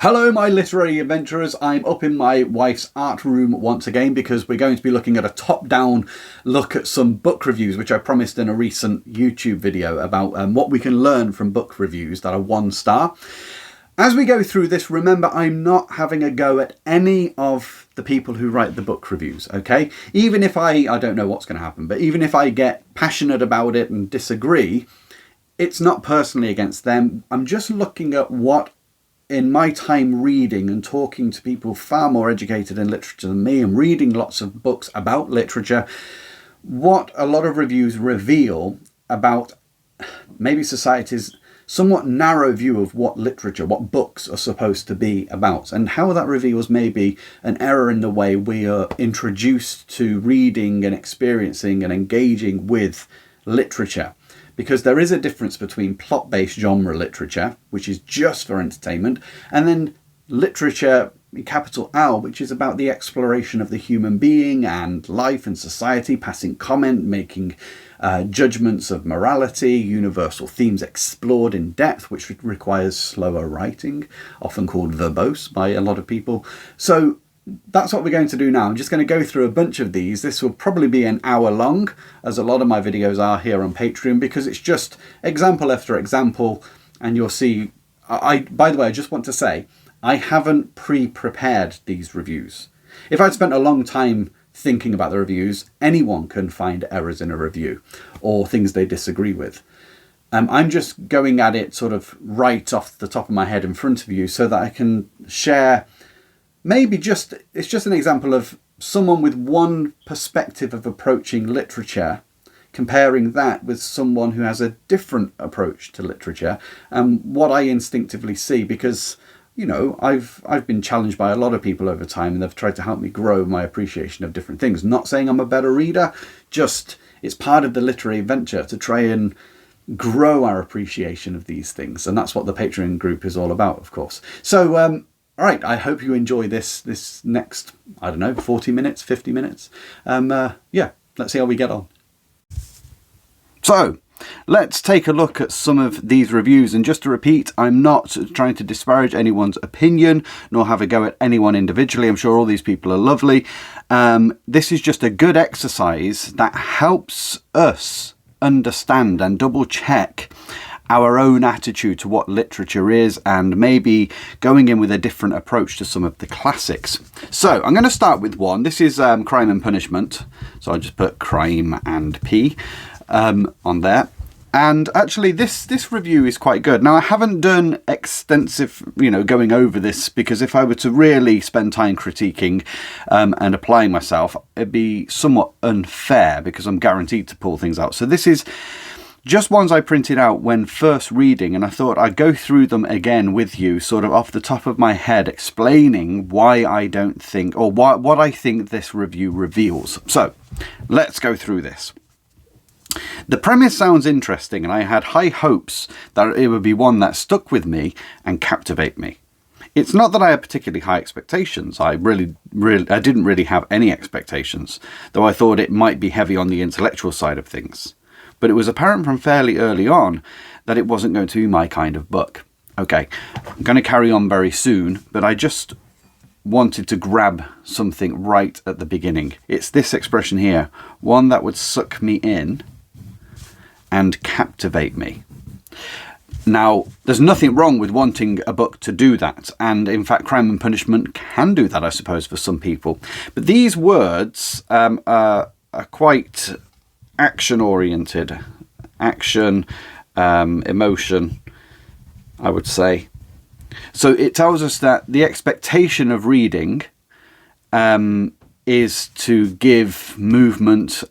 Hello my literary adventurers, I'm up in my wife's art room once again because we're going to be looking at a top-down look at some book reviews, which I promised in a recent YouTube video about what we can learn from book reviews that are 1 star. As we go through this, remember I'm not having a go at any of the people who write the book reviews, okay? Even if I don't know what's going to happen, but even if I get passionate about it and disagree, it's not personally against them. I'm just looking at what, in my time reading and talking to people far more educated in literature than me and reading lots of books about literature, what a lot of reviews reveal about maybe society's somewhat narrow view of what literature, what books are supposed to be about, and how that reveals maybe an error in the way we are introduced to reading and experiencing and engaging with literature. Because there is a difference between plot-based genre literature, which is just for entertainment, and then literature, capital L, which is about the exploration of the human being and life and society, passing comment, making judgments of morality, universal themes explored in depth, which requires slower writing, often called verbose by a lot of people. So that's what we're going to do now. I'm just going to go through a bunch of these. This will probably be an hour long, as a lot of my videos are here on Patreon, because it's just example after example, and you'll see. By the way, I just want to say, I haven't pre-prepared these reviews. If I'd spent a long time thinking about the reviews, anyone can find errors in a review or things they disagree with. I'm just going at it sort of right off the top of my head in front of you so that I can share. Maybe it's just an example of someone with one perspective of approaching literature, comparing that with someone who has a different approach to literature, and what I instinctively see, because, you know, I've been challenged by a lot of people over time and they've tried to help me grow my appreciation of different things. Not saying I'm a better reader, just it's part of the literary adventure to try and grow our appreciation of these things. And that's what the Patreon group is all about, of course. So, all right, I hope you enjoy this next, I don't know, 40 minutes, 50 minutes. Yeah, let's see how we get on. So, let's take a look at some of these reviews. And just to repeat, I'm not trying to disparage anyone's opinion, nor have a go at anyone individually. I'm sure all these people are lovely. This is just a good exercise that helps us understand and double check our own attitude to what literature is, and maybe going in with a different approach to some of the classics. So I'm going to start with one. This is Crime and Punishment. So I'll just put Crime and P on there. And actually this review is quite good. Now I haven't done extensive, going over this, because if I were to really spend time critiquing and applying myself, it'd be somewhat unfair because I'm guaranteed to pull things out. So this is just ones I printed out when first reading, and I thought I'd go through them again with you, sort of off the top of my head, explaining why I don't think, or what I think this review reveals. So, let's go through this. The premise sounds interesting, and I had high hopes that it would be one that stuck with me and captivate me. It's not that I had particularly high expectations. I didn't really have any expectations, though I thought it might be heavy on the intellectual side of things. But it was apparent from fairly early on that it wasn't going to be my kind of book. Okay, I'm going to carry on very soon, but I just wanted to grab something right at the beginning. It's this expression here, one that would suck me in and captivate me. Now, there's nothing wrong with wanting a book to do that, and in fact Crime and Punishment can do that, I suppose, for some people. But these words are quite action-oriented, emotion, I would say. So it tells us that the expectation of reading is to give movement,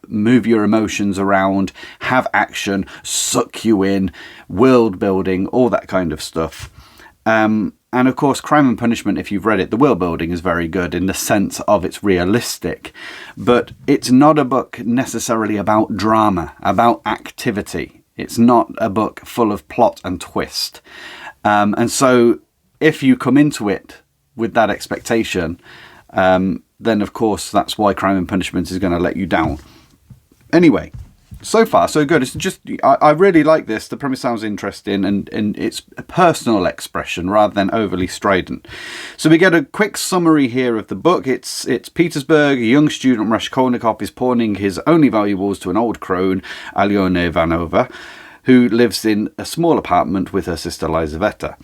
move your emotions around, have action, suck you in, world building, all that kind of stuff. And of course, Crime and Punishment, if you've read it, the world building is very good in the sense of it's realistic. But it's not a book necessarily about drama, about activity. It's not a book full of plot and twist. And so if you come into it with that expectation, then of course that's why Crime and Punishment is going to let you down. Anyway, so far, so good. It's just, I really like this. The premise sounds interesting, and it's a personal expression rather than overly strident. So we get a quick summary here of the book. It's Petersburg. A young student, Raskolnikov, is pawning his only valuables to an old crone, Alyona Ivanova, who lives in a small apartment with her sister Lizaveta.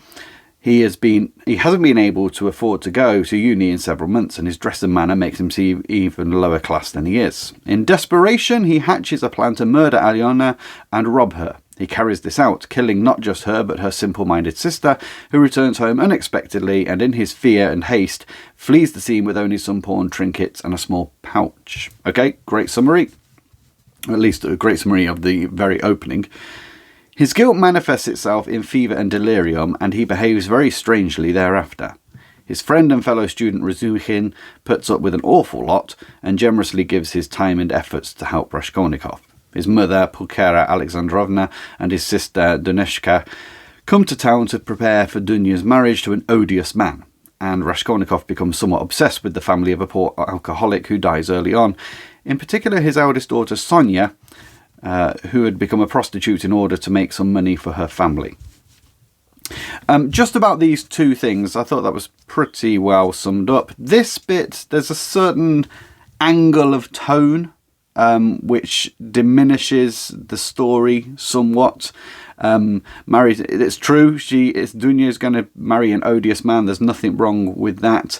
He hasn't been able to afford to go to uni in several months, and his dress and manner makes him seem even lower class than he is. In desperation, he hatches a plan to murder Alyona and rob her. He carries this out, killing not just her, but her simple-minded sister, who returns home unexpectedly, and in his fear and haste, flees the scene with only some pawned trinkets and a small pouch. Okay, great summary. At least a great summary of the very opening. His guilt manifests itself in fever and delirium, and he behaves very strangely thereafter. His friend and fellow student Razumikhin puts up with an awful lot, and generously gives his time and efforts to help Raskolnikov. His mother, Pulchera Alexandrovna, and his sister, Duneshka, come to town to prepare for Dunya's marriage to an odious man, and Raskolnikov becomes somewhat obsessed with the family of a poor alcoholic who dies early on. In particular, his eldest daughter, Sonia, who had become a prostitute in order to make some money for her family. Just about these two things, I thought that was pretty well summed up. This bit, there's a certain angle of tone which diminishes the story somewhat. It's true, Dunya is going to marry an odious man. There's nothing wrong with that.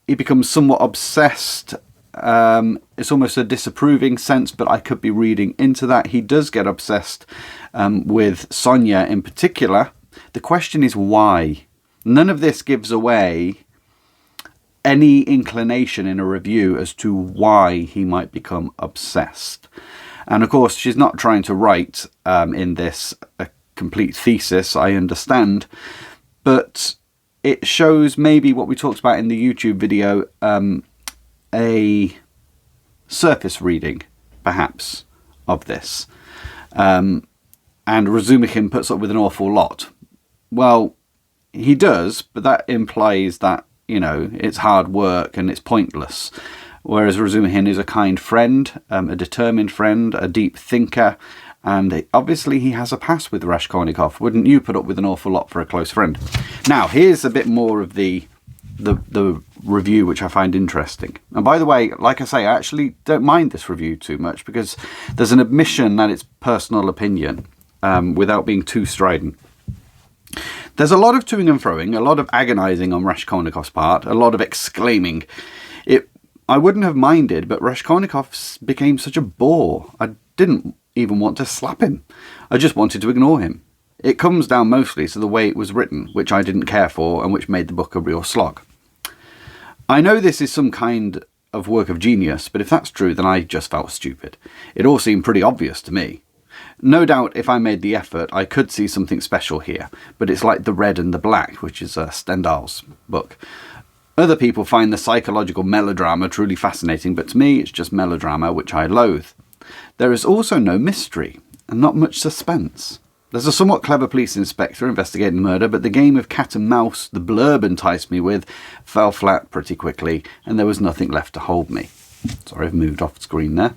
He becomes somewhat obsessed. It's almost a disapproving sense, but I could be reading into that. He does get obsessed with Sonia in particular. The question is why? None of this gives away any inclination in a review as to why he might become obsessed. And of course, she's not trying to write in this a complete thesis, I understand, but it shows maybe what we talked about in the YouTube video, a surface reading, perhaps, of this. And Razumikhin puts up with an awful lot. Well, he does, but that implies that, it's hard work and it's pointless. Whereas Razumikhin is a kind friend, a determined friend, a deep thinker, and obviously he has a past with Raskolnikov. Wouldn't you put up with an awful lot for a close friend? Now, here's a bit more of the review, which I find interesting. And by the way, like I say, I actually don't mind this review too much, because there's an admission that it's personal opinion without being too strident. There's a lot of toing and froing, a lot of agonizing on Raskolnikov's part, a lot of exclaiming. I wouldn't have minded, but Raskolnikov became such a bore. I didn't even want to slap him. I just wanted to ignore him. It comes down mostly to the way it was written, which I didn't care for and which made the book a real slog. I know this is some kind of work of genius, but if that's true, then I just felt stupid. It all seemed pretty obvious to me. No doubt if I made the effort, I could see something special here, but it's like The Red and the Black, which is Stendhal's book. Other people find the psychological melodrama truly fascinating, but to me it's just melodrama, which I loathe. There is also no mystery, and not much suspense. There's a somewhat clever police inspector investigating the murder, but the game of cat and mouse the blurb enticed me with fell flat pretty quickly, and there was nothing left to hold me. Sorry, I've moved off screen there.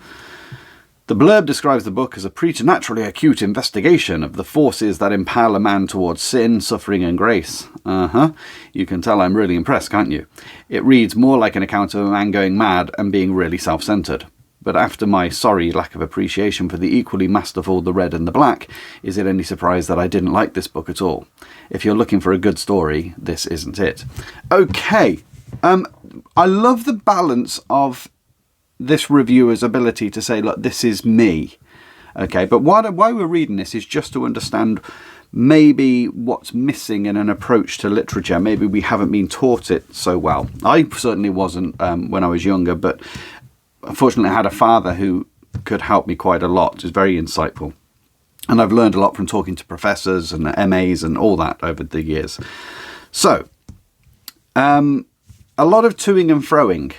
The blurb describes the book as a preternaturally acute investigation of the forces that impel a man towards sin, suffering and grace. You can tell I'm really impressed, can't you? It reads more like an account of a man going mad and being really self-centered. But after my sorry lack of appreciation for the equally masterful The Red and the Black, is it any surprise that I didn't like this book at all? If you're looking for a good story, this isn't it. Okay, I love the balance of this reviewer's ability to say, look, this is me. Okay, but why we're reading this is just to understand maybe what's missing in an approach to literature. Maybe we haven't been taught it so well. I certainly wasn't when I was younger, but unfortunately I had a father who could help me quite a lot. It was very insightful. And I've learned a lot from talking to professors and MAs and all that over the years. So, a lot of toing and froing.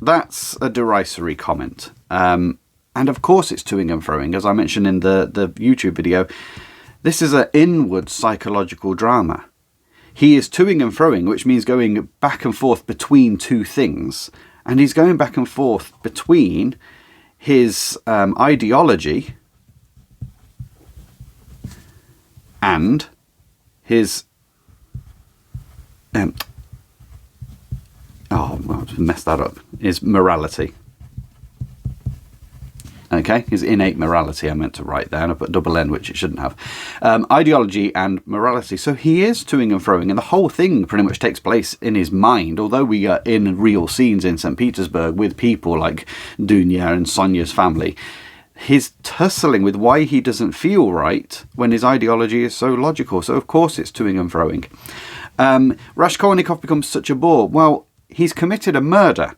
That's a derisory comment. And of course it's toing and froing. As I mentioned in the YouTube video, this is an inward psychological drama. He is toing and froing, which means going back and forth between two things. And he's going back and forth between his ideology and his messed that up. His morality. Okay, his innate morality, I meant to write there, and I put double N, which it shouldn't have. Ideology and morality. So he is toing and froing, and the whole thing pretty much takes place in his mind, although we are in real scenes in St. Petersburg with people like Dunya and Sonia's family. He's tussling with why he doesn't feel right when his ideology is so logical. So, of course, it's toing and froing. Raskolnikov becomes such a bore. Well, he's committed a murder,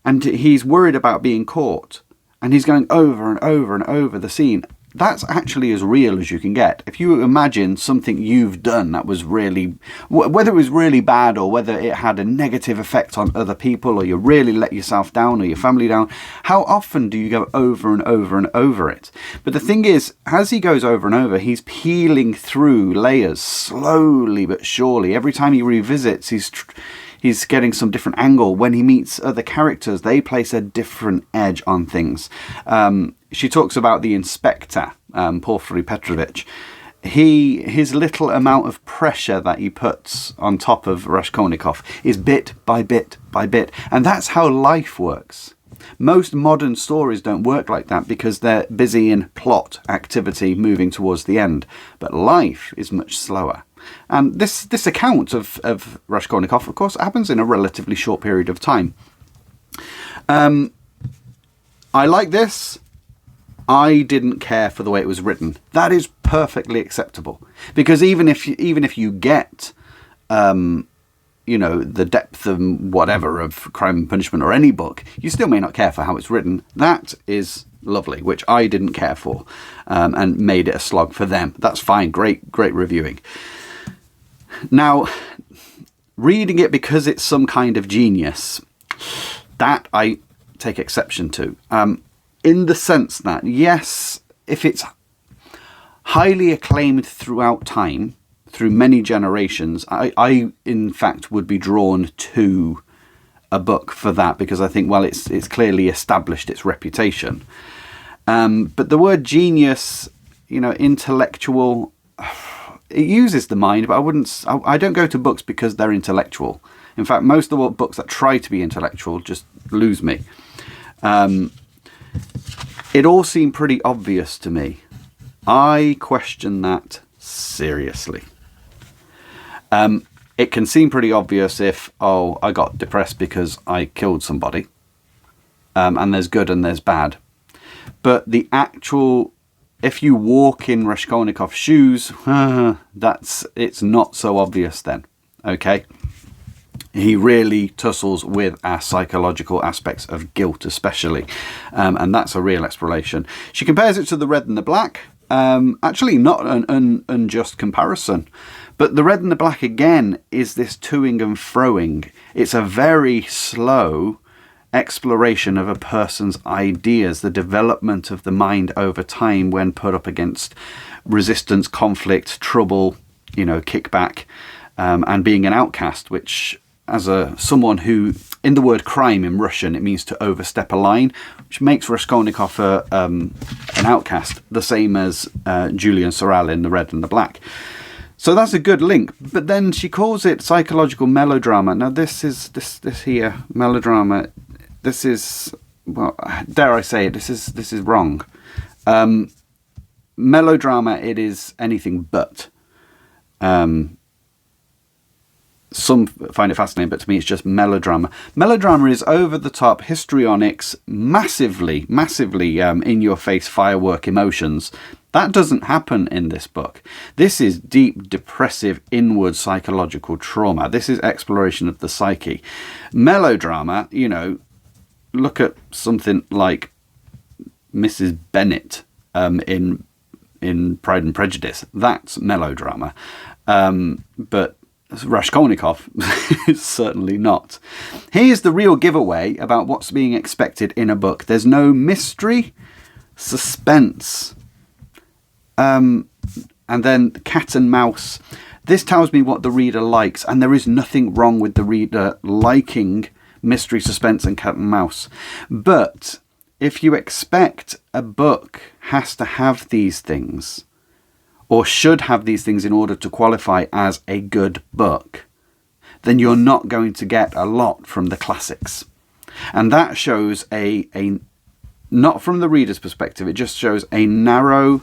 and he's worried about being caught. And he's going over and over and over the scene. That's actually as real as you can get. If you imagine something you've done that was really, whether it was really bad or whether it had a negative effect on other people, or you really let yourself down or your family down, how often do you go over and over and over it? But the thing is, as he goes over and over, he's peeling through layers slowly but surely. Every time he revisits, he's getting some different angle. When he meets other characters, they place a different edge on things. She talks about the inspector, Porfiry Petrovich. His little amount of pressure that he puts on top of Raskolnikov is bit by bit by bit. And that's how life works. Most modern stories don't work like that because they're busy in plot activity moving towards the end. But life is much slower. And this account of Raskolnikov, of course, happens in a relatively short period of time. I like this. I didn't care for the way it was written. That is perfectly acceptable, because even if you get the depth and whatever of Crime and Punishment or any book, you still may not care for how it's written. That is lovely, which I didn't care for, and made it a slog for them. That's fine. Great reviewing. Now, reading it because it's some kind of genius, that I take exception to. In the sense that, yes, if it's highly acclaimed throughout time, through many generations, I in fact would be drawn to a book for that, because I think, well, it's clearly established its reputation. But the word genius, intellectual, it uses the mind, but I don't go to books because they're intellectual. In fact, most of the books that try to be intellectual just lose me. It all seemed pretty obvious to me. I question that seriously. It can seem pretty obvious if, I got depressed because I killed somebody. And there's good and there's bad. But the actual, if you walk in Raskolnikov's shoes, it's not so obvious then. Okay? He really tussles with our psychological aspects of guilt, especially. And that's a real exploration. She compares it to The Red and the Black. Actually, not an unjust comparison. But The Red and the Black, again, is this toing and froing. It's a very slow exploration of a person's ideas, the development of the mind over time when put up against resistance, conflict, trouble, kickback, and being an outcast, which, as someone who, in the word crime in Russian, it means to overstep a line, which makes Raskolnikov an outcast, the same as Julian Sorel in The Red and the Black. So that's a good link. But then she calls it psychological melodrama. Now this here, melodrama, this is, well, dare I say it, this is wrong. Melodrama, it is anything but. Some find it fascinating, but to me it's just melodrama. Melodrama is over-the-top histrionics, massively in-your-face firework emotions. That doesn't happen in this book. This is deep, depressive, inward psychological trauma. This is exploration of the psyche. Melodrama, look at something like Mrs. Bennet in Pride and Prejudice. That's melodrama. But Raskolnikov is certainly not. Here's the real giveaway about what's being expected in a book. There's no mystery, suspense, and then cat and mouse. This tells me what the reader likes, and there is nothing wrong with the reader liking mystery, suspense, and cat and mouse. But if you expect a book has to have these things, or should have these things in order to qualify as a good book, then you're not going to get a lot from the classics. And that shows a not from the reader's perspective, it just shows a narrow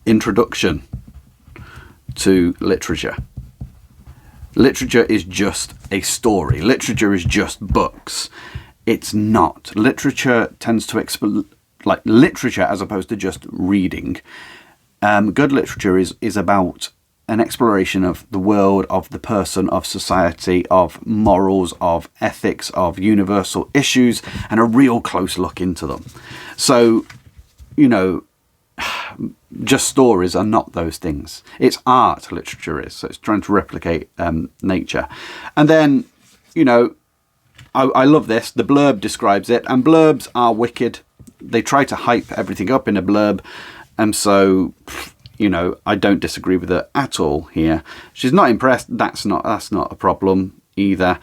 introduction to literature. Literature is just a story. Literature is just books. It's not. Literature tends to like literature as opposed to just reading. Good literature is about an exploration of the world, of the person, of society, of morals, of ethics, of universal issues, and a real close look into them. So, just stories are not those things. It's art, literature is. So it's trying to replicate nature. And then, I love this. The blurb describes it, and blurbs are wicked. They try to hype everything up in a blurb, and so I don't disagree with her at all here. She's not impressed. That's not a problem either.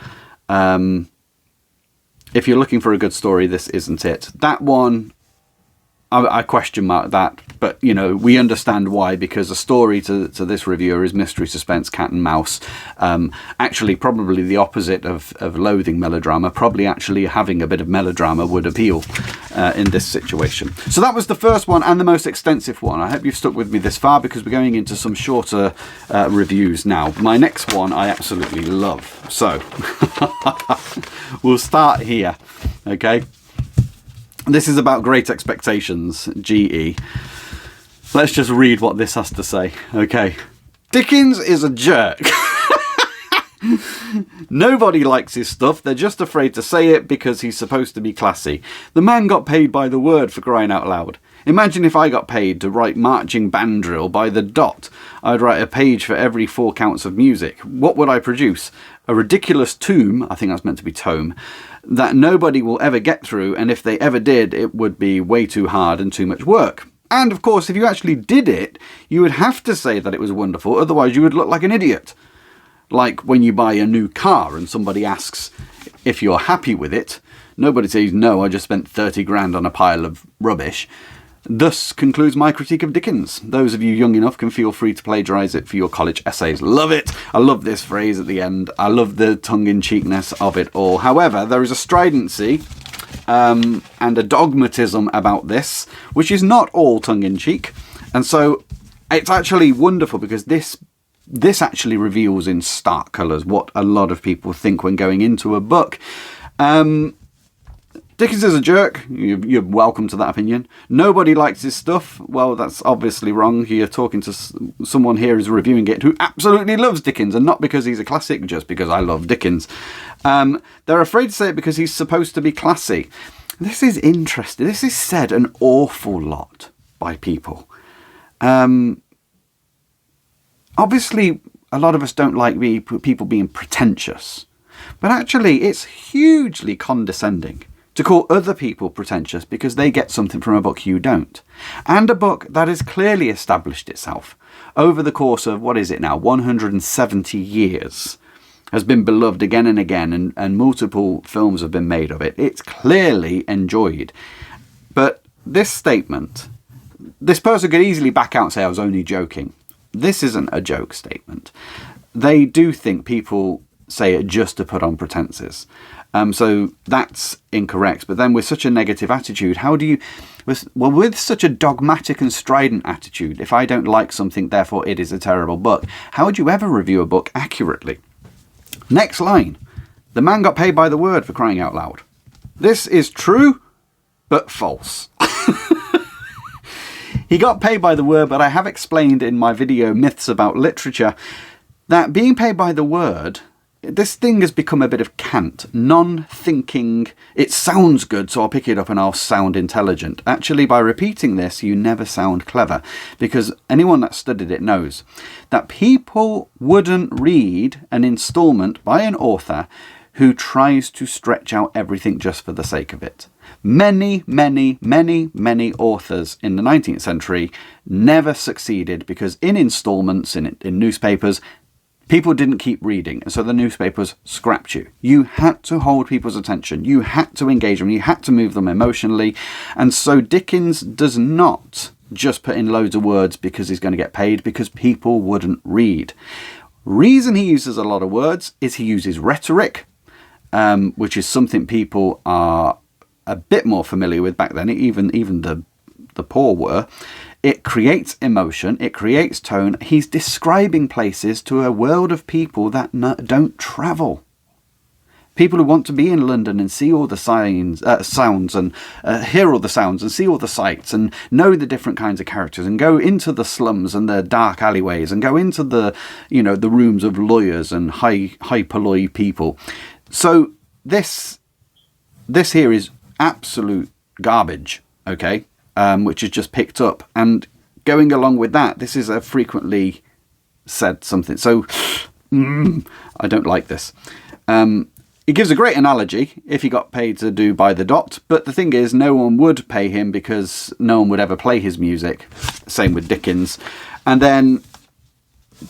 If you're looking for a good story, this isn't it. That one, I question mark that, but we understand why, because a story to this reviewer is mystery, suspense, cat and mouse. Actually, probably the opposite of loathing melodrama. Probably actually having a bit of melodrama would appeal in this situation. So that was the first one and the most extensive one. I hope you've stuck with me this far, because we're going into some shorter reviews now. My next one I absolutely love. So we'll start here. Okay. This is about Great Expectations, GE. Let's just read what this has to say. Okay. Dickens is a jerk. Nobody likes his stuff. They're just afraid to say it because he's supposed to be classy. The man got paid by the word, for crying out loud. Imagine if I got paid to write marching band drill by the dot. I'd write a page for every 4 counts of music. What would I produce? A ridiculous tome, I think that's meant to be tome, that nobody will ever get through, and if they ever did, it would be way too hard and too much work. And of course, if you actually did it, you would have to say that it was wonderful, otherwise you would look like an idiot. Like when you buy a new car and somebody asks if you're happy with it, nobody says, no, I just spent 30 grand on a pile of rubbish. Thus concludes my critique of Dickens. Those of you young enough can feel free to plagiarise it for your college essays. Love it! I love this phrase at the end. I love the tongue-in-cheekness of it all. However, there is a stridency and a dogmatism about this, which is not all tongue-in-cheek. And so it's actually wonderful, because this actually reveals in stark colours what a lot of people think when going into a book. Dickens is a jerk. You're welcome to that opinion. Nobody likes his stuff. Well, that's obviously wrong. You're talking to someone here who's reviewing it who absolutely loves Dickens, and not because he's a classic, just because I love Dickens. They're afraid to say it because he's supposed to be classy. This is interesting. This is said an awful lot by people. Obviously, a lot of us don't like people being pretentious, but actually it's hugely condescending to call other people pretentious because they get something from a book you don't. And a book that has clearly established itself over the course of, 170 years, has been beloved again and again, and multiple films have been made of it. It's clearly enjoyed. But this statement, this person could easily back out and say, I was only joking. This isn't a joke statement. They do think people say it just to put on pretenses. So that's incorrect. But then with such a negative attitude, how do you... with such a dogmatic and strident attitude, if I don't like something, therefore it is a terrible book, how would you ever review a book accurately? Next line. The man got paid by the word, for crying out loud. This is true, but false. He got paid by the word, but I have explained in my video Myths About Literature that being paid by the word... this thing has become a bit of cant, non-thinking. It sounds good, so I'll pick it up and I'll sound intelligent. Actually, by repeating this, you never sound clever, because anyone that studied it knows that people wouldn't read an instalment by an author who tries to stretch out everything just for the sake of it. Many, many, many, many authors in the 19th century never succeeded because in instalments, in newspapers, people didn't keep reading, and so the newspapers scrapped you. You had to hold people's attention. You had to engage them. You had to move them emotionally. And so Dickens does not just put in loads of words because he's going to get paid, because people wouldn't read. Reason he uses a lot of words is he uses rhetoric, which is something people are a bit more familiar with back then. Even the poor were. It creates emotion, it creates tone. He's describing places to a world of people that don't travel. People who want to be in London and see all the sounds and hear all the sounds and see all the sights and know the different kinds of characters and go into the slums and the dark alleyways and go into the rooms of lawyers and high polloi people. So this here is absolute garbage, okay? Which is just picked up. And going along with that, this is a frequently said something. So I don't like this. It gives a great analogy if he got paid to do by the dot. But the thing is, no one would pay him because no one would ever play his music. Same with Dickens. And then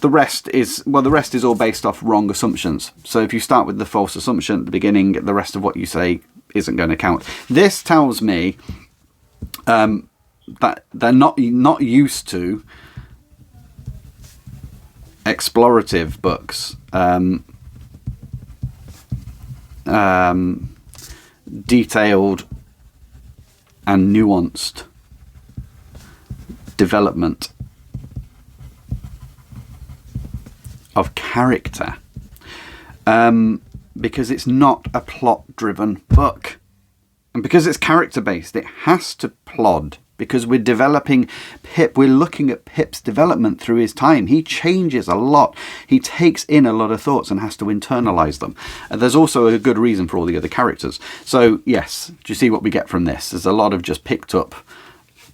the rest is all based off wrong assumptions. So if you start with the false assumption at the beginning, the rest of what you say isn't going to count. This tells me that they're not used to explorative books, detailed and nuanced development of character, because it's not a plot-driven book. And because it's character-based, it has to plod, because we're developing Pip. We're looking at Pip's development through his time. He changes a lot. He takes in a lot of thoughts and has to internalise them. And there's also a good reason for all the other characters. So, yes, do you see what we get from this? There's a lot of just picked up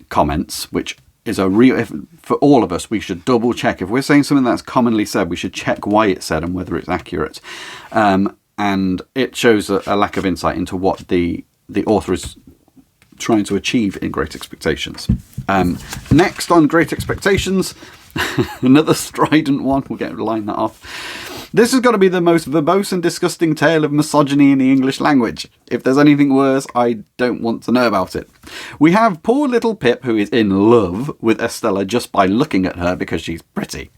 comments, which is a real... For all of us, we should double check. If we're saying something that's commonly said, we should check why it's said and whether it's accurate. And it shows a lack of insight into what the author is trying to achieve in Great Expectations. Next on Great Expectations, another strident one. We'll line that off. This has got to be the most verbose and disgusting tale of misogyny in the English language. If there's anything worse, I don't want to know about it. We have poor little Pip, who is in love with Estella just by looking at her because she's pretty.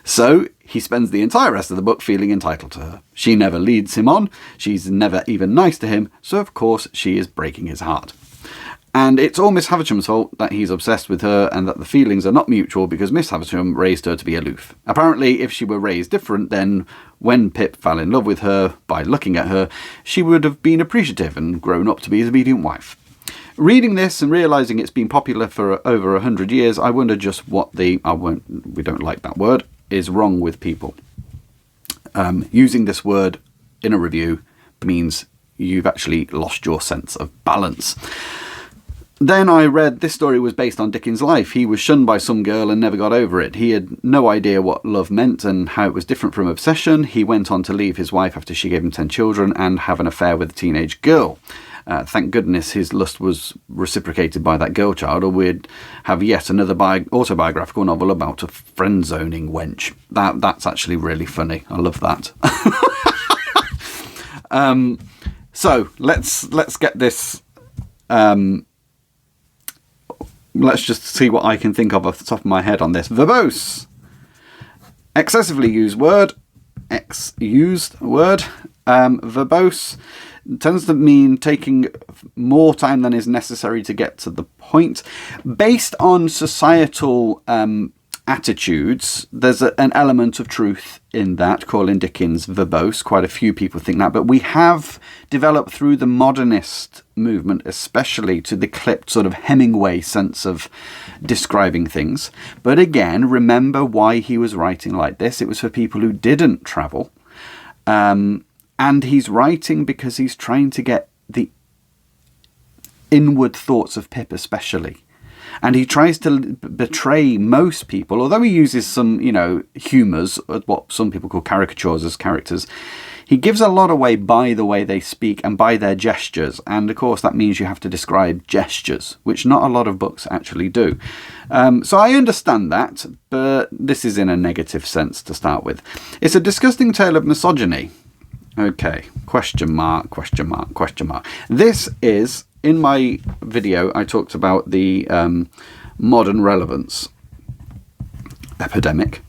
So he spends the entire rest of the book feeling entitled to her. She never leads him on. She's never even nice to him. So, of course, she is breaking his heart. And it's all Miss Havisham's fault that he's obsessed with her and that the feelings are not mutual because Miss Havisham raised her to be aloof. Apparently, if she were raised different, then when Pip fell in love with her by looking at her, she would have been appreciative and grown up to be his obedient wife. Reading this and realising it's been popular for over 100 years, I wonder just what we don't like that word, is wrong with people. Using this word in a review means you've actually lost your sense of balance. Then I read this story was based on Dickens' life. He was shunned by some girl and never got over it. He had no idea what love meant and how it was different from obsession. He went on to leave his wife after she gave him 10 children and have an affair with a teenage girl. Thank goodness his lust was reciprocated by that girl child, or we'd have yet another autobiographical novel about a friend-zoning wench. That's actually really funny. I love that. So let's get this... let's just see what I can think of off the top of my head on this. Verbose. Excessively used word. Verbose tends to mean taking more time than is necessary to get to the point. Based on societal attitudes, there's an element of truth in that, calling Dickens verbose. Quite a few people think that, but we have developed through the modernist movement, especially, to the clipped sort of Hemingway sense of describing things. But again, remember why he was writing like this. It was for people who didn't travel. And he's writing because he's trying to get the inward thoughts of Pip especially. And he tries to betray most people, although he uses some, humours, what some people call caricatures as characters. He gives a lot away by the way they speak and by their gestures, and of course that means you have to describe gestures, which not a lot of books actually do. So I understand that, but this is in a negative sense to start with. It's a disgusting tale of misogyny. Okay, question mark, question mark, question mark. This is, in my video, I talked about the modern relevance epidemic.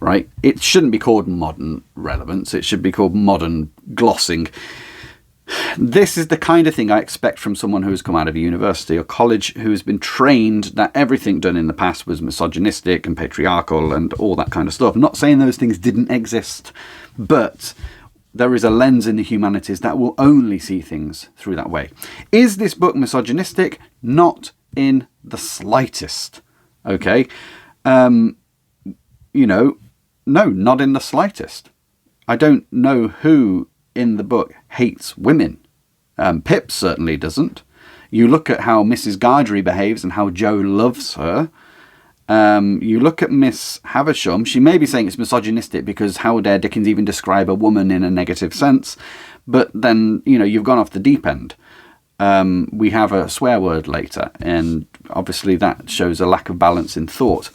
Right? It shouldn't be called modern relevance. It should be called modern glossing. This is the kind of thing I expect from someone who has come out of a university or college, who has been trained that everything done in the past was misogynistic and patriarchal and all that kind of stuff. I'm not saying those things didn't exist, but there is a lens in the humanities that will only see things through that way. Is this book misogynistic? Not in the slightest. Okay? No, not in the slightest. I don't know who in the book hates women. Pip certainly doesn't. You look at how Mrs. Gargery behaves and how Joe loves her. You look at Miss Havisham, she may be saying it's misogynistic because how dare Dickens even describe a woman in a negative sense, but then, you've gone off the deep end. We have a swear word later, and obviously that shows a lack of balance in thought.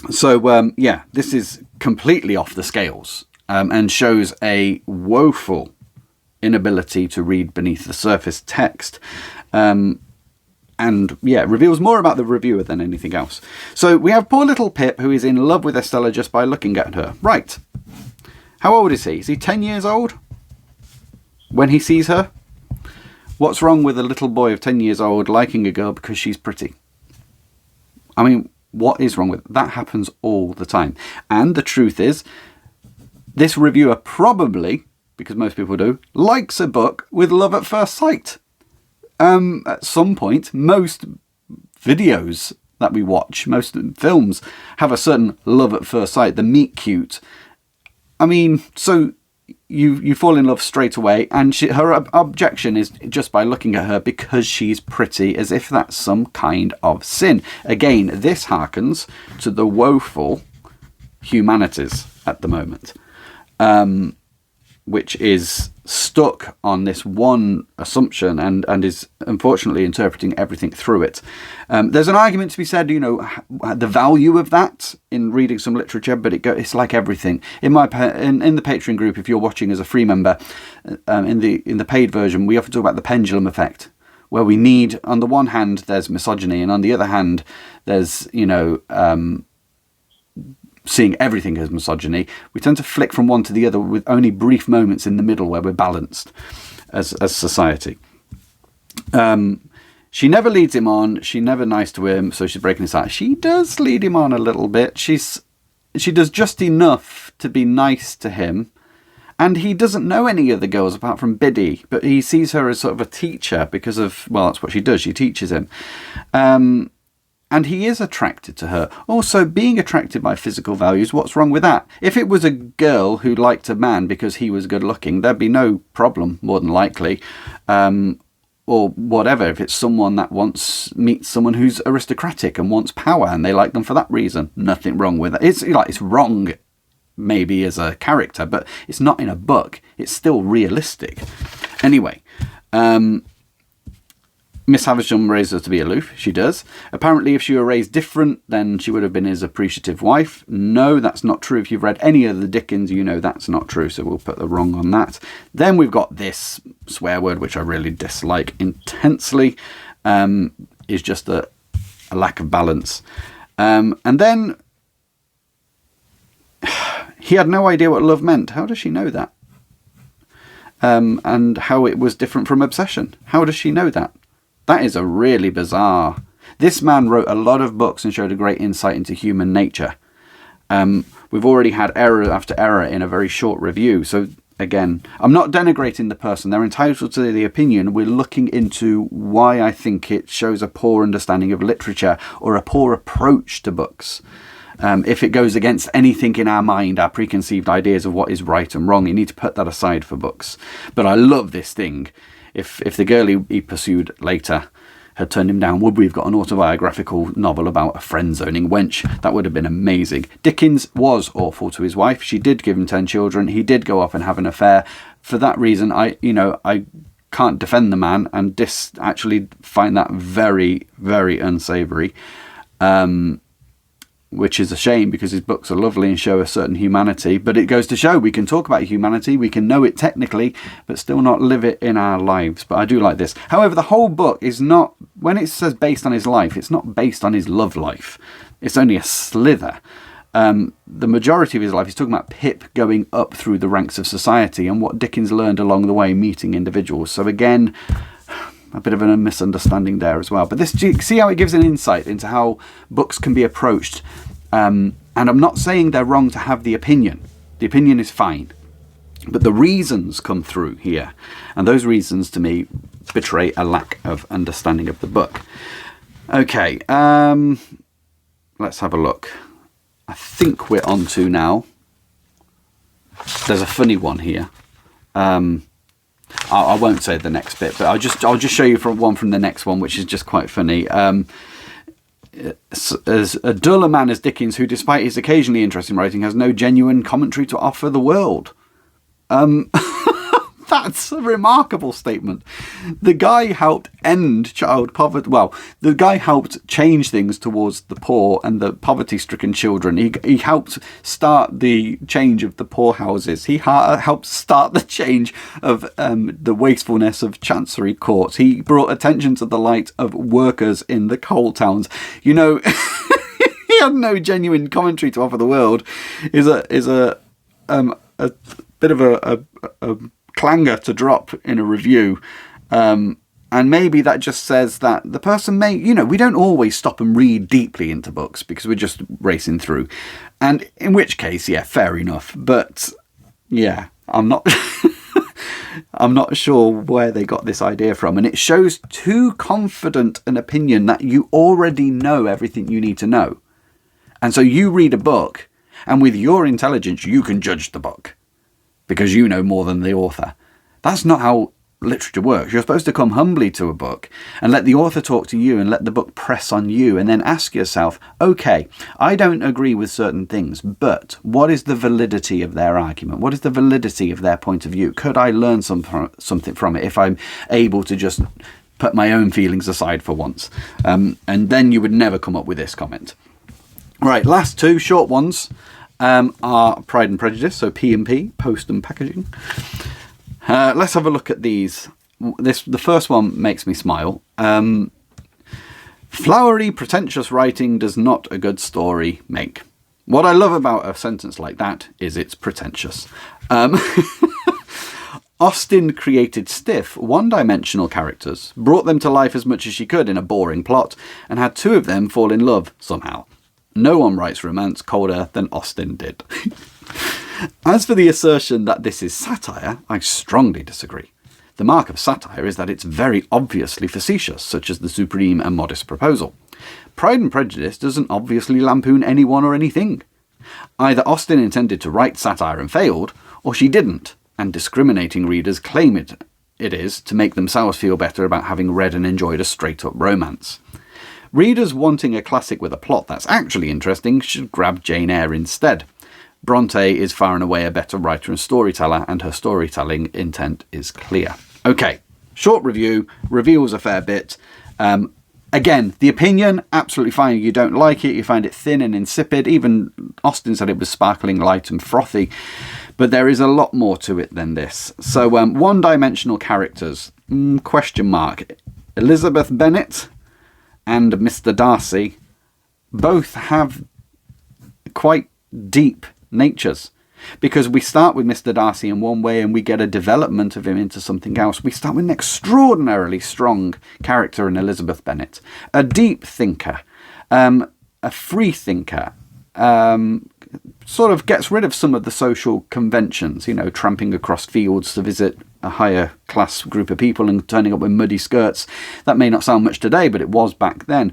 So, this is completely off the scales and shows a woeful inability to read beneath the surface text. Reveals more about the reviewer than anything else. So we have poor little Pip, who is in love with Estella just by looking at her. Right. How old is he? Is he 10 years old when he sees her? What's wrong with a little boy of 10 years old liking a girl because she's pretty? I mean, what is wrong with it? That happens all the time. And the truth is, this reviewer probably, because most people do, likes a book with love at first sight. At some point, most videos that we watch, most films, have a certain love at first sight, the meet cute. I mean, so you fall in love straight away, and her objection is just by looking at her because she's pretty, as if that's some kind of sin. Again, this harkens to the woeful humanities at the moment, which is stuck on this one assumption and is unfortunately interpreting everything through it. There's an argument to be said, the value of that in reading some literature, but it's like everything. In the Patreon group, if you're watching as a free member, in the paid version, we often talk about the pendulum effect, where we need, on the one hand, there's misogyny, and on the other hand, there's, seeing everything as misogyny. We tend to flick from one to the other with only brief moments in the middle where we're balanced as society. She never leads him on. She's never nice to him, so she's breaking his heart. She does lead him on a little bit. She does just enough to be nice to him. And he doesn't know any of the girls apart from Biddy, but he sees her as sort of a teacher because of, well, that's what she does. She teaches him. And he is attracted to her. Also, being attracted by physical values, what's wrong with that? If it was a girl who liked a man because he was good looking, there'd be no problem, more than likely. Or whatever, if it's someone that meets someone who's aristocratic and wants power and they like them for that reason, nothing wrong with it. It's wrong maybe as a character, but it's not in a book. It's still realistic. Anyway, Miss Havisham raised her to be aloof. She does. Apparently, if she were raised different, then she would have been his appreciative wife. No, that's not true. If you've read any of the Dickens, you know that's not true, so we'll put the wrong on that. Then we've got this swear word, which I really dislike intensely, is just a lack of balance. And then he had no idea what love meant. How does she know that? And how it was different from obsession. How does she know that? That is a really bizarre... This man wrote a lot of books and showed a great insight into human nature. We've already had error after error in a very short review. So, again, I'm not denigrating the person. They're entitled to the opinion. We're looking into why I think it shows a poor understanding of literature or a poor approach to books. If it goes against anything in our mind, our preconceived ideas of what is right and wrong, you need to put that aside for books. But I love this thing. If the girl he pursued later had turned him down. Would we have got an autobiographical novel about a friend-zoning wench? That would have been amazing. Dickens was awful to his wife. She did give him 10 children. He did go off and have an affair. For that reason, I can't defend the man, and actually find that very, very unsavoury. Which is a shame, because his books are lovely and show a certain humanity. But it goes to show we can talk about humanity, we can know it technically, but still not live it in our lives. But I do like this. However, the whole book is not, when it says based on his life, it's not based on his love life. It's only a slither. The majority of his life, he's talking about Pip going up through the ranks of society and what Dickens learned along the way meeting individuals. So again, a bit of a misunderstanding there as well. But this, see how it gives an insight into how books can be approached. And I'm not saying they're wrong to have the opinion. The opinion is fine. But the reasons come through here. And those reasons, to me, betray a lack of understanding of the book. Okay, let's have a look. I think we're on to now. There's a funny one here. I won't say the next bit, but I'll just show you one from the next one, which is just quite funny. As a dull a man as Dickens, who, despite his occasionally interesting writing, has no genuine commentary to offer the world. That's a remarkable statement. The guy helped end child poverty. Well, the guy helped change things towards the poor and the poverty-stricken children. He helped start the change of the poorhouses. He helped start the change of the wastefulness of chancery courts. He brought attention to the light of workers in the coal towns. You know, he had no genuine commentary to offer the world. Is a bit of a clanger to drop in a review, and maybe that just says that the person may, we don't always stop and read deeply into books because we're just racing through, and in which case, yeah, fair enough. But yeah, I'm not I'm not sure where they got this idea from, and it shows too confident an opinion that you already know everything you need to know, and so you read a book, and with your intelligence you can judge the book because you know more than the author. That's not how literature works. You're supposed to come humbly to a book and let the author talk to you and let the book press on you, and then ask yourself, okay, I don't agree with certain things, but what is the validity of their argument? What is the validity of their point of view? Could I learn something from it if I'm able to just put my own feelings aside for once? And then you would never come up with this comment. Right, last two short ones. Are Pride and Prejudice, so P&P, Post and Packaging. Let's have a look at these. The first one makes me smile. Flowery, pretentious writing does not a good story make. What I love about a sentence like that is it's pretentious. Austen created stiff, one-dimensional characters, brought them to life as much as she could in a boring plot, and had two of them fall in love somehow. No one writes romance colder than Austen did. As for the assertion that this is satire, I strongly disagree. The mark of satire is that it's very obviously facetious, such as the supreme and modest proposal. Pride and Prejudice doesn't obviously lampoon anyone or anything. Either Austen intended to write satire and failed, or she didn't, and discriminating readers claim it is to make themselves feel better about having read and enjoyed a straight-up romance. Readers wanting a classic with a plot that's actually interesting should grab Jane Eyre instead. Bronte is far and away a better writer and storyteller, and her storytelling intent is clear. Okay, short review, reveals a fair bit. Again, the opinion, absolutely fine. You don't like it, you find it thin and insipid. Even Austen said it was sparkling light and frothy. But there is a lot more to it than this. So, one-dimensional characters, question mark. Elizabeth Bennet and Mr. Darcy both have quite deep natures, because we start with Mr. Darcy in one way and we get a development of him into something else. We start with an extraordinarily strong character in Elizabeth Bennet, a deep thinker, a free thinker, sort of gets rid of some of the social conventions, tramping across fields to visit a higher class group of people and turning up with muddy skirts. That may not sound much today, but it was back then.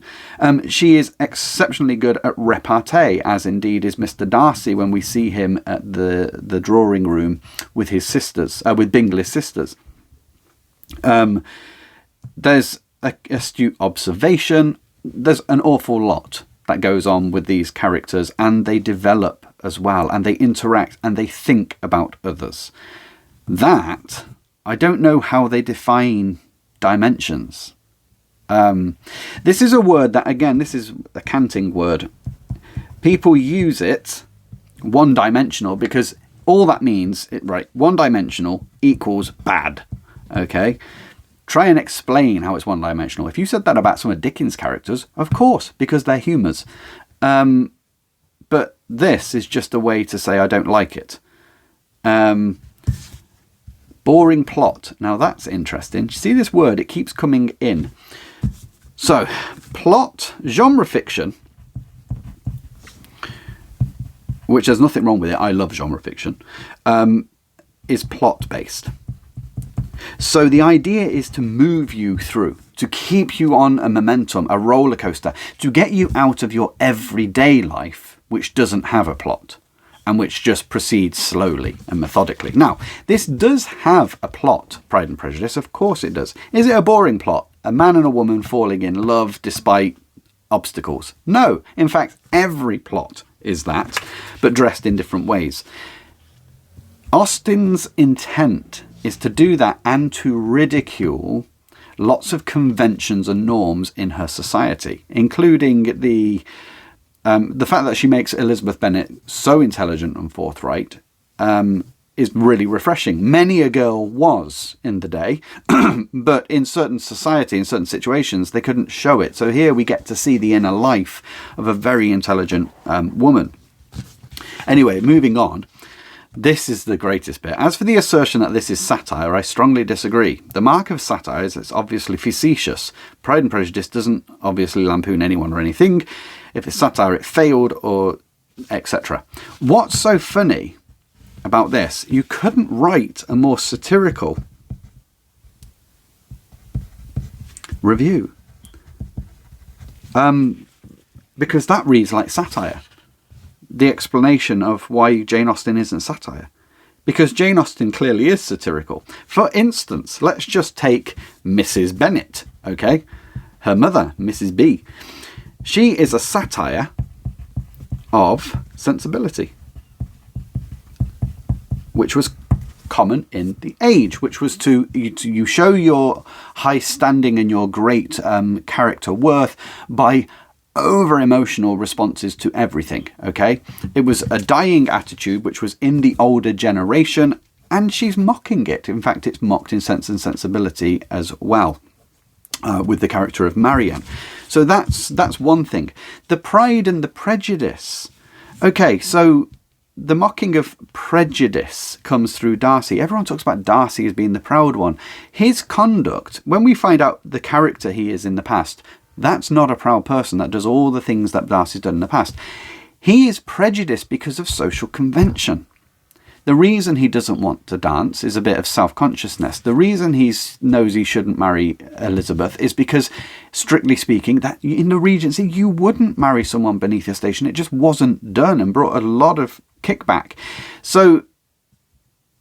She is exceptionally good at repartee, as indeed is Mr. Darcy when we see him at the drawing room with his sisters, with Bingley's sisters. There's astute observation. There's an awful lot that goes on with these characters, and they develop as well, and they interact, and they think about others. That, I don't know how they define dimensions. This is a word that, again, this is a canting word. People use it one-dimensional because all that means, right, one-dimensional equals bad, okay? Try and explain how it's one-dimensional. If you said that about some of Dickens' characters, of course, because they're humours. But this is just a way to say I don't like it. Boring plot. Now that's interesting. You see this word? It keeps coming in. So, plot, genre fiction, which there's nothing wrong with it. I love genre fiction, is plot-based. So the idea is to move you through, to keep you on a momentum, a roller coaster, to get you out of your everyday life, which doesn't have a plot and which just proceeds slowly and methodically. Now, this does have a plot, Pride and Prejudice, of course it does. Is it a boring plot? A man and a woman falling in love despite obstacles? No. In fact, every plot is that, but dressed in different ways. Austen's intent is to do that and to ridicule lots of conventions and norms in her society, including the fact that she makes Elizabeth Bennet so intelligent and forthright is really refreshing. Many a girl was in the day, but in certain society, in certain situations, they couldn't show it. So here we get to see the inner life of a very intelligent woman. Anyway, moving on. This is the greatest bit. As for the assertion that this is satire, I strongly disagree. The mark of satire is it's obviously facetious. Pride and Prejudice doesn't obviously lampoon anyone or anything. If it's satire, it failed, or etc. What's so funny about this? You couldn't write a more satirical review. Because that reads like satire. The explanation of why Jane Austen isn't satire. Because Jane Austen clearly is satirical. For instance, let's just take Mrs. Bennet, okay? Her mother, Mrs. B. She is a satire of sensibility, which was common in the age, which was to you show your high standing and your great character worth by over emotional responses to everything. Okay, it was a dying attitude which was in the older generation, and she's mocking it. In fact, it's mocked in Sense and Sensibility as well, with the character of Marianne. So that's one thing. The Pride and the Prejudice. Okay, so the mocking of prejudice comes through Darcy. Everyone talks about Darcy as being the proud one. His conduct, when we find out the character he is in the past, that's not a proud person that does all the things that Darcy's done in the past. He is prejudiced because of social convention. The reason he doesn't want to dance is a bit of self-consciousness. The reason he knows he shouldn't marry Elizabeth is because, strictly speaking, that in the Regency you wouldn't marry someone beneath your station. It just wasn't done and brought a lot of kickback. So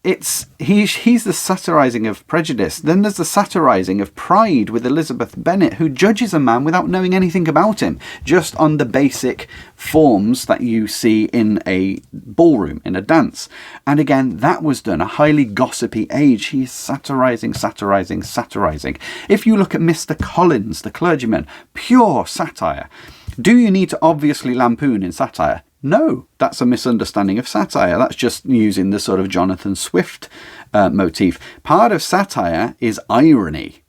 he's the satirizing of prejudice. Then there's the satirizing of pride with Elizabeth Bennet, who judges a man without knowing anything about him, just on the basic forms that you see in a ballroom, in a dance. And again, that was done, a highly gossipy age. He's satirizing. If you look at Mr. Collins, the clergyman, pure satire. Do you need to obviously lampoon in satire? No, that's a misunderstanding of satire. That's just using the sort of Jonathan Swift motif. Part of satire is irony,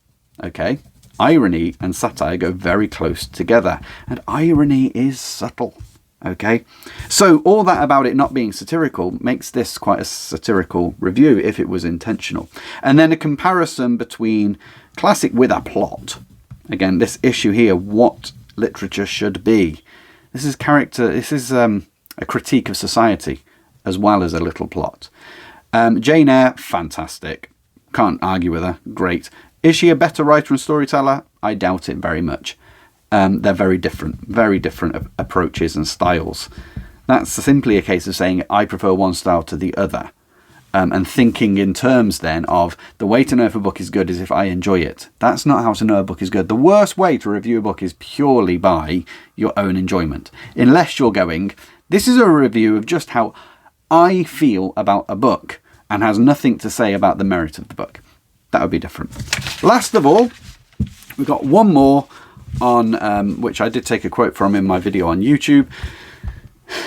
okay? Irony and satire go very close together, and irony is subtle, okay? So all that about it not being satirical makes this quite a satirical review if it was intentional. And then a comparison between classic with a plot. Again, this issue here, what literature should be. This is a critique of society as well as a little plot. Jane Eyre, fantastic. Can't argue with her. Great. Is she a better writer and storyteller? I doubt it very much. They're very different approaches and styles. That's simply a case of saying I prefer one style to the other. and thinking in terms then of the way to know if a book is good is if I enjoy it. That's not how to know a book is good. The worst way to review a book is purely by your own enjoyment. Unless you're going, this is a review of just how I feel about a book and has nothing to say about the merit of the book. That would be different. Last of all, we've got one more on which I did take a quote from in my video on YouTube.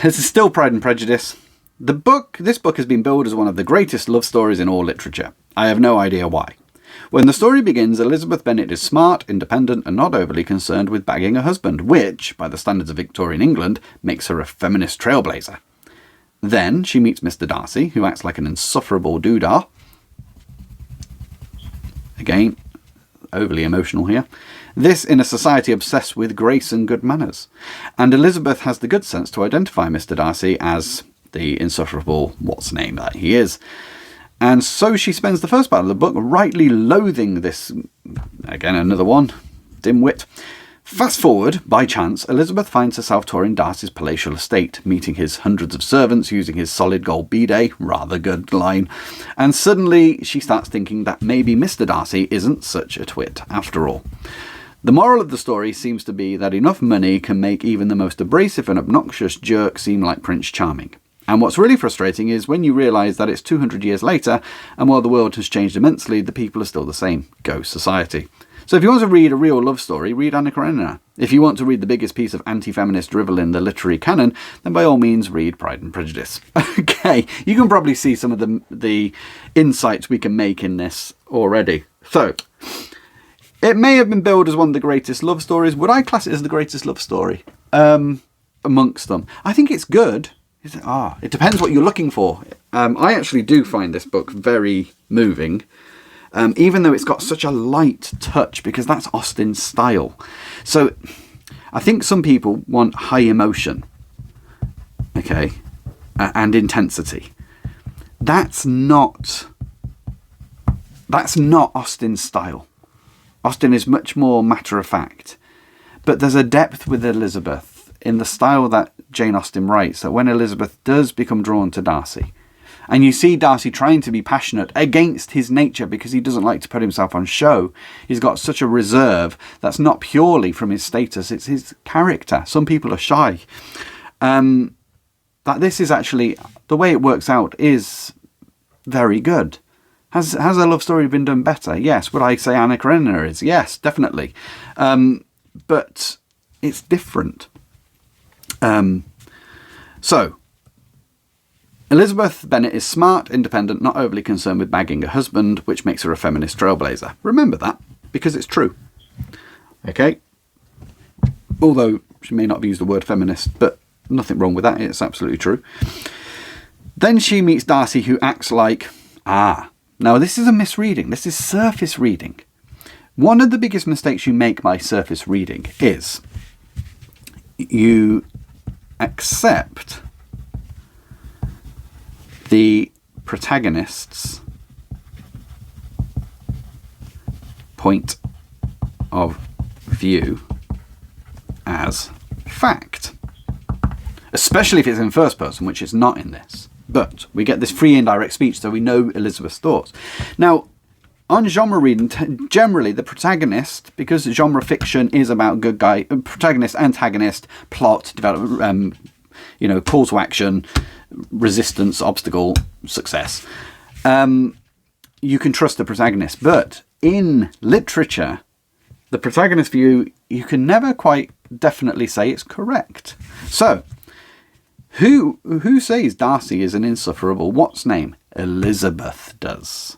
This is still Pride and Prejudice. This book has been billed as one of the greatest love stories in all literature. I have no idea why. When the story begins, Elizabeth Bennet is smart, independent, and not overly concerned with bagging a husband, which, by the standards of Victorian England, makes her a feminist trailblazer. Then she meets Mr. Darcy, who acts like an insufferable doodah. Again, overly emotional here. This in a society obsessed with grace and good manners. And Elizabeth has the good sense to identify Mr. Darcy as the insufferable what's-name that he is. And so she spends the first part of the book rightly loathing this, again another one, dimwit. Fast forward, by chance, Elizabeth finds herself touring Darcy's palatial estate, meeting his hundreds of servants, using his solid gold bidet, rather good line, and suddenly she starts thinking that maybe Mr. Darcy isn't such a twit after all. The moral of the story seems to be that enough money can make even the most abrasive and obnoxious jerk seem like Prince Charming. And what's really frustrating is when you realise that it's 200 years later, and while the world has changed immensely, the people are still the same. Go society. So if you want to read a real love story, read Anna Karenina. If you want to read the biggest piece of anti-feminist drivel in the literary canon, then by all means read Pride and Prejudice. Okay, you can probably see some of the insights we can make in this already. So, it may have been billed as one of the greatest love stories. Would I class it as the greatest love story amongst them? I think it's good. It depends what you're looking for. I actually do find this book very moving, even though it's got such a light touch, because that's Austen's style. So I think some people want high emotion, okay, and intensity. That's not Austen's style. Austen is much more matter of fact, but there's a depth with Elizabeth in the style that Jane Austen writes, that when Elizabeth does become drawn to Darcy, and you see Darcy trying to be passionate against his nature because he doesn't like to put himself on show, he's got such a reserve that's not purely from his status, it's his character. Some people are shy. That this is actually, the way it works out is very good. Has a love story been done better? Yes. Would I say Anna Karenina is? Yes, definitely. But it's different. So, Elizabeth Bennet is smart, independent, not overly concerned with bagging a husband, which makes her a feminist trailblazer. Remember that, because it's true. Okay? Although she may not have used the word feminist, but nothing wrong with that, it's absolutely true. Then she meets Darcy, who acts like, now this is a misreading, this is surface reading. One of the biggest mistakes you make by surface reading is you accept the protagonist's point of view as fact, especially if it's in first person, which is not in this. But we get this free indirect speech, so we know Elizabeth's thoughts. Now, on genre reading, generally the protagonist, because genre fiction is about good guy, protagonist, antagonist, plot, development, call to action, resistance, obstacle, success. You can trust the protagonist. But in literature, the protagonist view, you can never quite definitely say it's correct. So, who says Darcy is an insufferable what's-name? Elizabeth does.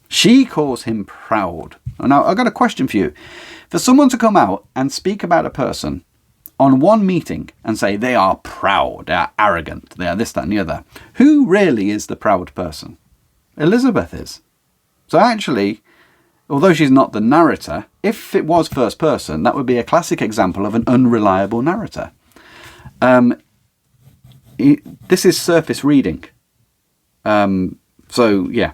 She calls him proud. Now, I've got a question for you. For someone to come out and speak about a person on one meeting and say they are proud, they are arrogant, they are this, that and the other, who really is the proud person? Elizabeth is. So actually, although she's not the narrator, if it was first person, that would be a classic example of an unreliable narrator. This is surface reading. So, yeah.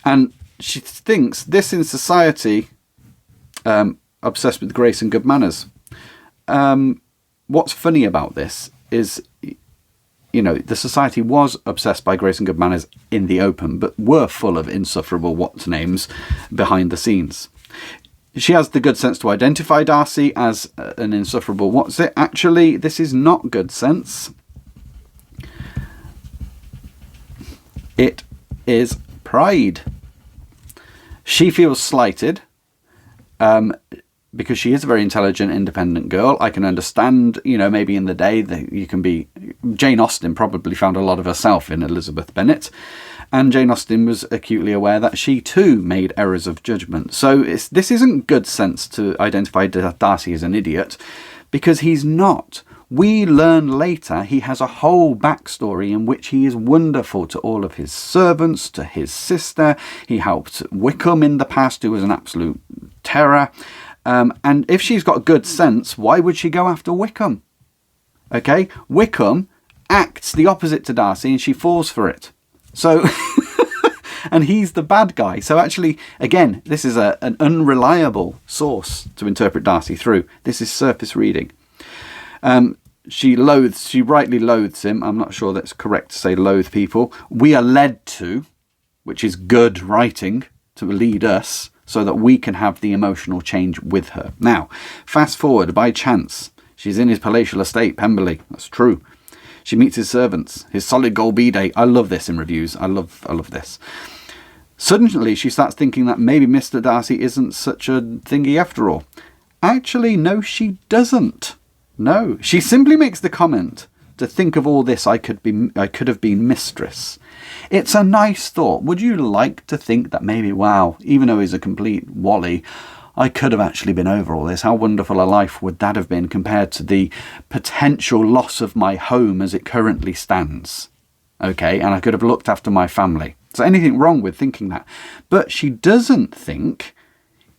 And she thinks this in society, obsessed with grace and good manners. What's funny about this is you know, the society was obsessed by grace and good manners in the open, but were full of insufferable what's-names behind the scenes. She has the good sense to identify Darcy as an insufferable what's-it. Actually, this is not good sense. It is pride. She feels slighted because she is a very intelligent, independent girl. I can understand, you know, maybe in the day that you can be... Jane Austen probably found a lot of herself in Elizabeth Bennet. And Jane Austen was acutely aware that she too made errors of judgment. So this isn't good sense to identify Darcy as an idiot, because he's not. We learn later he has a whole backstory in which he is wonderful to all of his servants, to his sister. He helped Wickham in the past, who was an absolute terror. And if she's got good sense, why would she go after Wickham? Okay, Wickham acts the opposite to Darcy and she falls for it. So, and he's the bad guy. So actually, again, this is an unreliable source to interpret Darcy through. This is surface reading. She rightly loathes him. I'm not sure that's correct to say loathe people. We are led to, which is good writing, to lead us so that we can have the emotional change with her. Now, fast forward, by chance, she's in his palatial estate, Pemberley. That's true. She meets his servants, his solid gold B-day. I love this in reviews. I love this. Suddenly, she starts thinking that maybe Mr. Darcy isn't such a thingy after all. Actually, no, she doesn't. No, she simply makes the comment, to think of all this, I could have been mistress. It's a nice thought. Would you like to think that maybe, wow, even though he's a complete wally, I could have actually been over all this? How wonderful a life would that have been compared to the potential loss of my home as it currently stands? Okay, and I could have looked after my family. Is there anything wrong with thinking that? But she doesn't think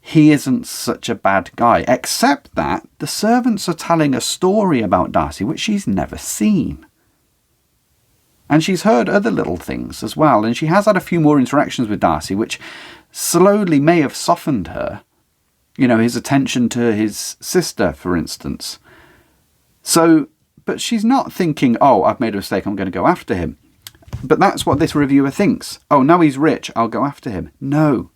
he isn't such a bad guy, except that the servants are telling a story about Darcy which she's never seen. And she's heard other little things as well, and she has had a few more interactions with Darcy which slowly may have softened her. You know, his attention to his sister, for instance. So, but she's not thinking, oh, I've made a mistake, I'm going to go after him. But that's what this reviewer thinks. Oh, now he's rich, I'll go after him. No.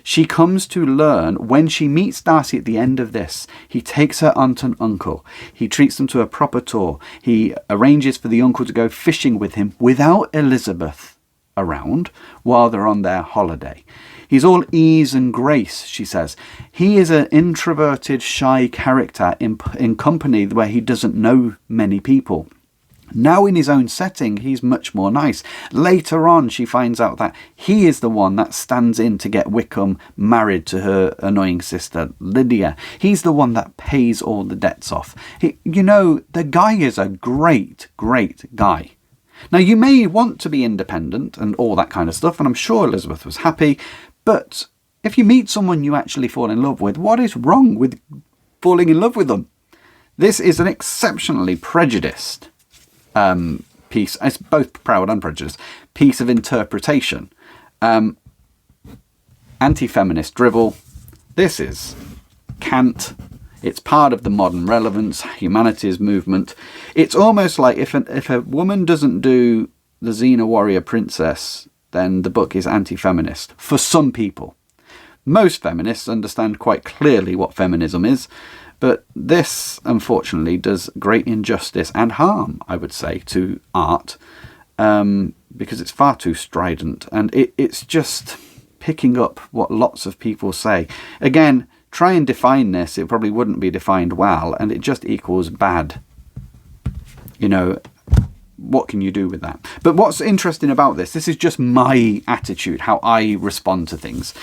She comes to learn when she meets Darcy at the end of this. He takes her aunt and uncle. He treats them to a proper tour. He arranges for the uncle to go fishing with him without Elizabeth around while they're on their holiday. He's all ease and grace, she says. He is an introverted, shy character in company where he doesn't know many people. Now in his own setting, he's much more nice. Later on, she finds out that he is the one that stands in to get Wickham married to her annoying sister, Lydia. He's the one that pays all the debts off. You know, the guy is a great, great guy. Now, you may want to be independent and all that kind of stuff, and I'm sure Elizabeth was happy, but if you meet someone you actually fall in love with, what is wrong with falling in love with them? This is an exceptionally prejudiced piece, it's both Proud and Prejudice, piece of interpretation. Anti-feminist drivel. This is cant. It's part of the modern relevance, humanities movement. It's almost like if a woman doesn't do the Xena warrior princess, then the book is anti-feminist, for some people. Most feminists understand quite clearly what feminism is, but this, unfortunately, does great injustice and harm, I would say, to art, because it's far too strident, and it's just picking up what lots of people say. Again, try and define this, it probably wouldn't be defined well, and it just equals bad. You know, what can you do with that? But what's interesting about this is just my attitude, how I respond to things.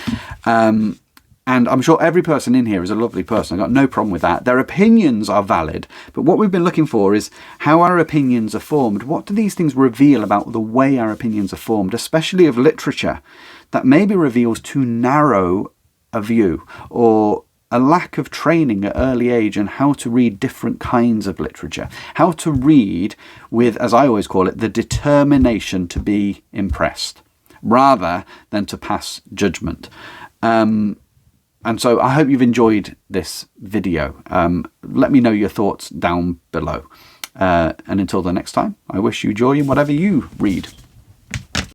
And I'm sure every person in here is a lovely person. I've got no problem with that. Their opinions are valid. But what we've been looking for is how our opinions are formed. What do these things reveal about the way our opinions are formed, especially of literature, that maybe reveals too narrow a view or a lack of training at early age on how to read different kinds of literature, how to read with, as I always call it, the determination to be impressed rather than to pass judgment. And so I hope you've enjoyed this video. Let me know your thoughts down below. And until the next time, I wish you joy in whatever you read.